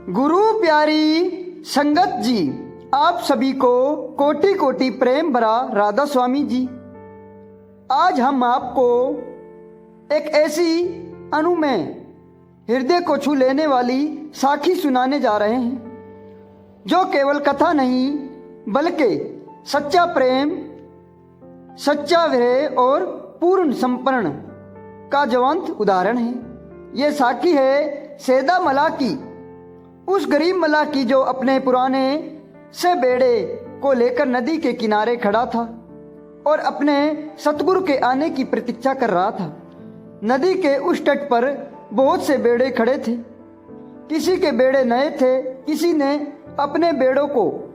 गुरु प्यारी संगत जी, आप सभी को कोटि कोटि प्रेम भरा राधा स्वामी जी। आज हम आपको एक ऐसी अनुमेय हृदय को छू लेने वाली साखी सुनाने जा रहे हैं जो केवल कथा नहीं बल्कि सच्चा प्रेम, सच्चा विरह और पूर्ण समर्पण का ज्वलंत उदाहरण है। ये साखी है सैदा मल्लाह की, उस गरीब मल्लाह की जो अपने पुराने से बेड़े को लेकर नदी के किनारे खड़ा था और अपने सतगुरु के आने की प्रतीक्षा कर रहा था। नदी के उस तट पर बहुत से बेड़े खड़े थे। किसी के बेड़े नए थे, किसी ने अपने बेड़ों को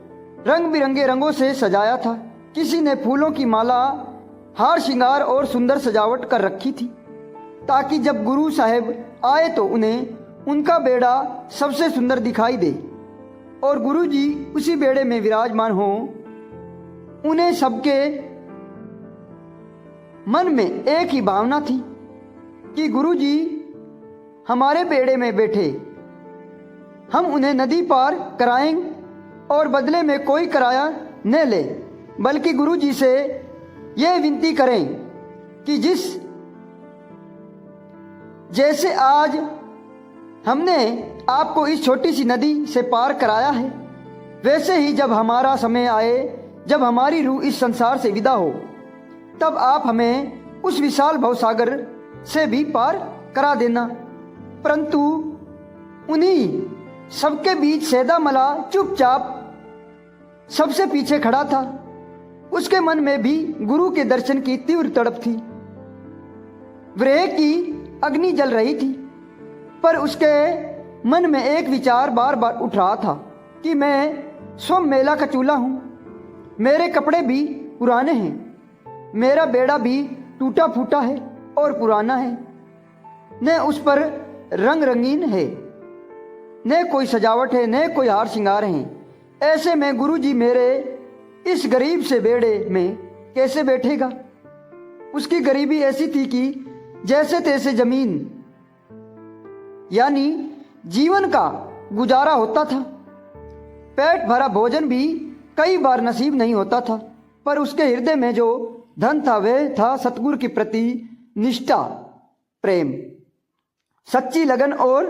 रंग बिरंगे रंगों से सजाया था, किसी ने फूलों की माला, हार श्रृंगार और सुंदर सजावट कर रखी थी ताकि जब गुरु साहब आए तो उन्हें उनका बेड़ा सबसे सुंदर दिखाई दे और गुरु जी उसी बेड़े में विराजमान हो। उन्हें सबके मन में एक ही भावना थी कि गुरु जी हमारे बेड़े में बैठे, हम उन्हें नदी पार कराएंगे और बदले में कोई किराया न ले, बल्कि गुरु जी से यह विनती करें कि जैसे आज हमने आपको इस छोटी सी नदी से पार कराया है, वैसे ही जब हमारा समय आए, जब हमारी रूह इस संसार से विदा हो, तब आप हमें उस विशाल भवसागर से भी पार करा देना। परंतु उन्हीं सबके बीच सैदा मल्लाह चुपचाप सबसे पीछे खड़ा था। उसके मन में भी गुरु के दर्शन की तीव्र तड़प थी। विरह की अग्नि जल रही थी, पर उसके मन में एक विचार बार बार उठ रहा था कि मैं स्वयं मेला का चूल्हा हूं, मेरे कपड़े भी पुराने हैं, मेरा बेड़ा भी टूटा फूटा है और पुराना है, न उस पर रंग रंगीन है, न कोई सजावट है, न कोई हार श्रृंगार है। ऐसे में गुरु जी मेरे इस गरीब से बेड़े में कैसे बैठेगा। उसकी गरीबी ऐसी थी कि जैसे तैसे जमीन यानी जीवन का गुजारा होता था। पेट भरा भोजन भी कई बार नसीब नहीं होता था, पर उसके हृदय में जो धन था वह था सतगुरु के प्रति निष्ठा, प्रेम, सच्ची लगन और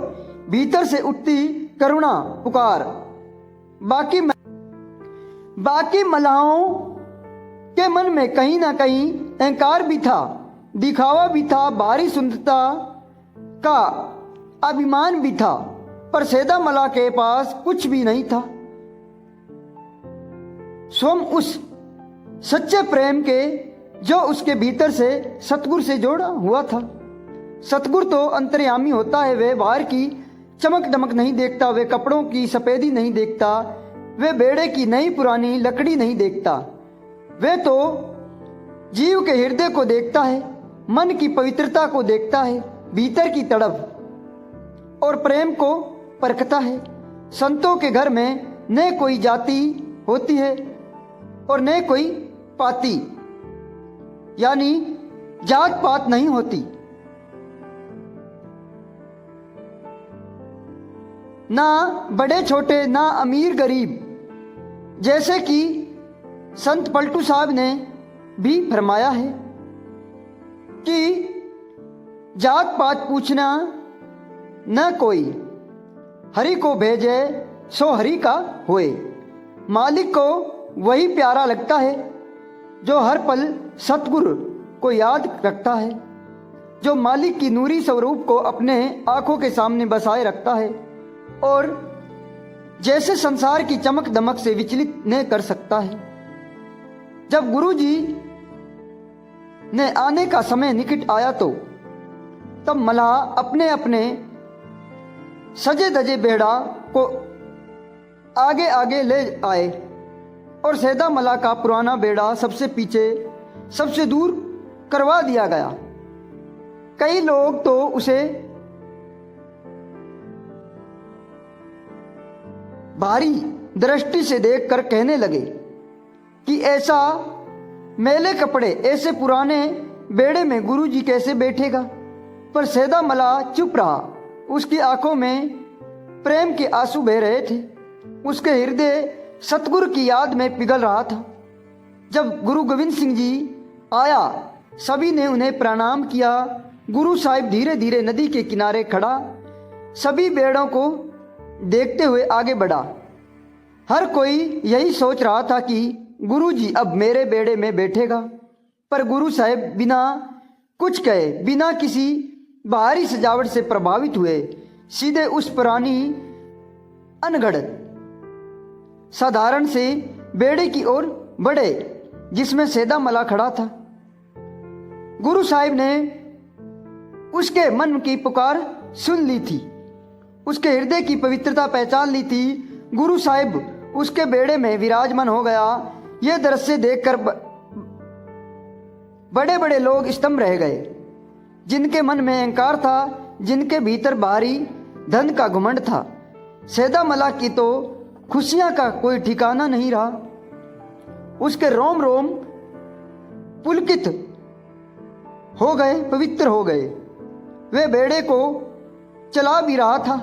भीतर से उठती करुणा पुकार। बाकी मल्लाहों के मन में कहीं ना कहीं अहंकार भी था, दिखावा भी था, बाहरी सुंदरता का अभिमान भी था, पर सैदा मल्लाह के पास कुछ भी नहीं था। स्वयं उस सच्चे प्रेम के जो उसके भीतर से सतगुरु से जोड़ा हुआ था। सतगुरु तो अंतर्यामी होता है, वह बाहर की चमक दमक नहीं देखता, वे कपड़ों की सफेदी नहीं देखता, वे बेड़े की नई पुरानी लकड़ी नहीं देखता, वे तो जीव के हृदय को देखता है, मन की पवित्रता को देखता है, भीतर की तड़प और प्रेम को परखता है। संतों के घर में न कोई जाति होती है और न कोई पाती यानी जात पात नहीं होती, ना बड़े छोटे, ना अमीर गरीब, जैसे कि संत पलटू साहब ने भी फरमाया है कि जात पात पूछना न कोई, हरि को भेजे सो हरि का होए। मालिक को वही प्यारा लगता है जो हर पल सतगुरु को याद रखता है, जो मालिक की नूरी स्वरूप को अपने आंखों के सामने बसाए रखता है और जैसे संसार की चमक दमक से विचलित न कर सकता है। जब गुरु जी ने आने का समय निकट आया तो तब मल्लाह अपने अपने सजे धजे बेड़ा को आगे आगे ले आए और सैदा मल्लाह का पुराना बेड़ा सबसे पीछे, सबसे दूर करवा दिया गया। कई लोग तो उसे भारी दृष्टि से देखकर कहने लगे कि ऐसा मैले कपड़े, ऐसे पुराने बेड़े में गुरु जी कैसे बैठेगा। पर सैदा मल्लाह चुप रहा। उसकी आंखों में प्रेम के आंसू बह रहे थे। उसके हृदय सतगुरु की याद में पिघल रहा था। जब गुरु गोविंद सिंह जी आया, सभी ने उन्हें प्रणाम किया। गुरु साहिब धीरे धीरे नदी के किनारे खड़ा सभी बेड़ों को देखते हुए आगे बढ़ा। हर कोई यही सोच रहा था कि गुरु जी अब मेरे बेड़े में बैठेगा, पर गुरु साहिब बिना कुछ कहे, बिना किसी बाहरी सजावट से प्रभावित हुए सीधे उस पुरानी अनगढ़ साधारण से बेड़े की ओर बढ़े जिसमें सैदा मला खड़ा था। गुरु साहिब ने उसके मन की पुकार सुन ली थी, उसके हृदय की पवित्रता पहचान ली थी। गुरु साहिब उसके बेड़े में विराजमान हो गया। यह दृश्य देखकर बड़े बड़े लोग स्तंभ रह गए, जिनके मन में अहंकार था, जिनके भीतर बाहरी धन का घमंड था। सैदा मला की तो खुशियां का कोई ठिकाना नहीं रहा। उसके रोम रोम पुलकित हो गए, पवित्र हो गए। वे बेड़े को चला भी रहा था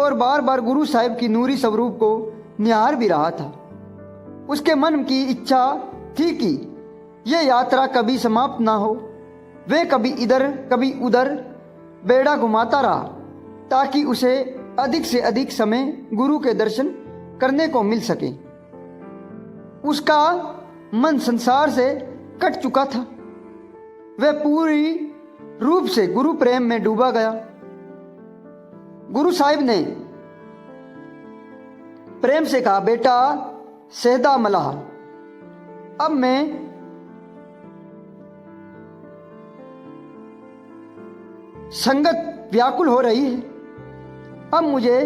और बार बार गुरु साहिब की नूरी स्वरूप को निहार भी रहा था। उसके मन की इच्छा थी कि यह यात्रा कभी समाप्त ना हो। वे कभी इधर कभी उधर बेड़ा घुमाता रहा ताकि उसे अधिक से अधिक समय गुरु के दर्शन करने को मिल सके। उसका मन संसार से कट चुका था। वह पूरी रूप से गुरु प्रेम में डूबा गया। गुरु साहिब ने प्रेम से कहा, बेटा सैदा मला, अब मैं संगत व्याकुल हो रही है, अब मुझे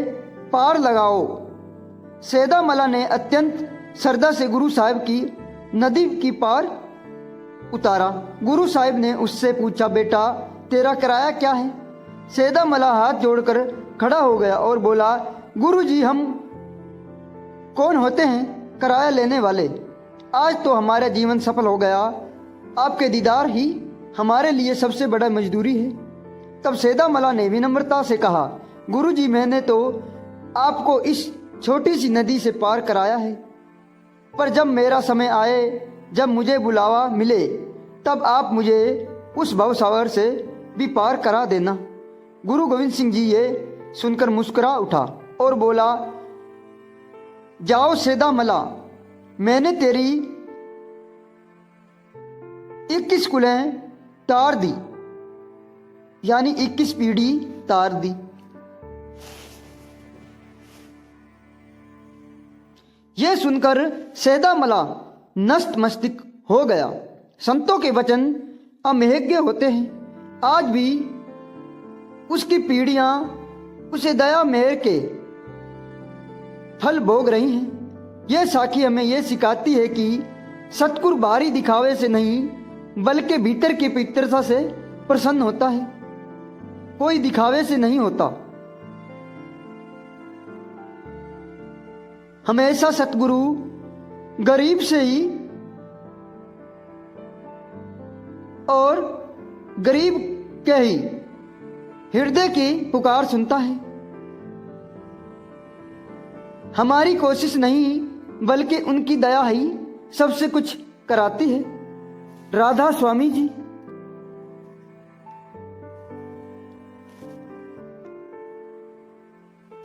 पार लगाओ। सैदा मला ने अत्यंत श्रद्धा से गुरु साहिब की नदी की पार उतारा। गुरु साहिब ने उससे पूछा, बेटा तेरा किराया क्या है? सैदा मला हाथ जोड़कर खड़ा हो गया और बोला, गुरु जी हम कौन होते हैं किराया लेने वाले। आज तो हमारा जीवन सफल हो गया। आपके दीदार ही हमारे लिए सबसे बड़ा मजदूरी है। तब सैदा मला ने विनम्रता से कहा, गुरु जी मैंने तो आपको इस छोटी सी नदी से पार कराया है, पर जब मेरा समय आए, जब मुझे बुलावा मिले, तब आप मुझे उस भवसागर से भी पार करा देना। गुरु गोविंद सिंह जी ये सुनकर मुस्कुरा उठा और बोला, जाओ सैदा मला, मैंने तेरी 21 कुलें तार दी, यानी 21 पीढ़ी तार दी। यह सुनकर सैदा मला नस्त मस्तिष्क हो गया। संतों के वचन अमेघ्य होते हैं। आज भी उसकी पीढ़ियां उसे दया मेहर के फल भोग रही हैं। यह साखी हमें यह सिखाती है कि सतगुरु बाहरी दिखावे से नहीं बल्कि भीतर की पवित्रता से प्रसन्न होता है, कोई दिखावे से नहीं होता। हमेशा सतगुरु गरीब से ही और गरीब के ही हृदय की पुकार सुनता है। हमारी कोशिश नहीं बल्कि उनकी दया ही सबसे कुछ कराती है। राधा स्वामी जी।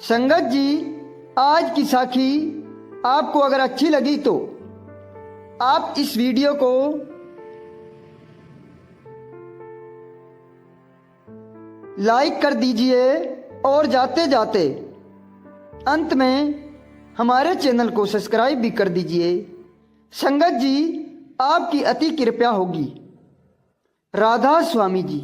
संगत जी, आज की साखी आपको अगर अच्छी लगी तो आप इस वीडियो को लाइक कर दीजिए और जाते जाते अंत में हमारे चैनल को सब्सक्राइब भी कर दीजिए। संगत जी, आपकी अति कृपया होगी। राधा स्वामी जी।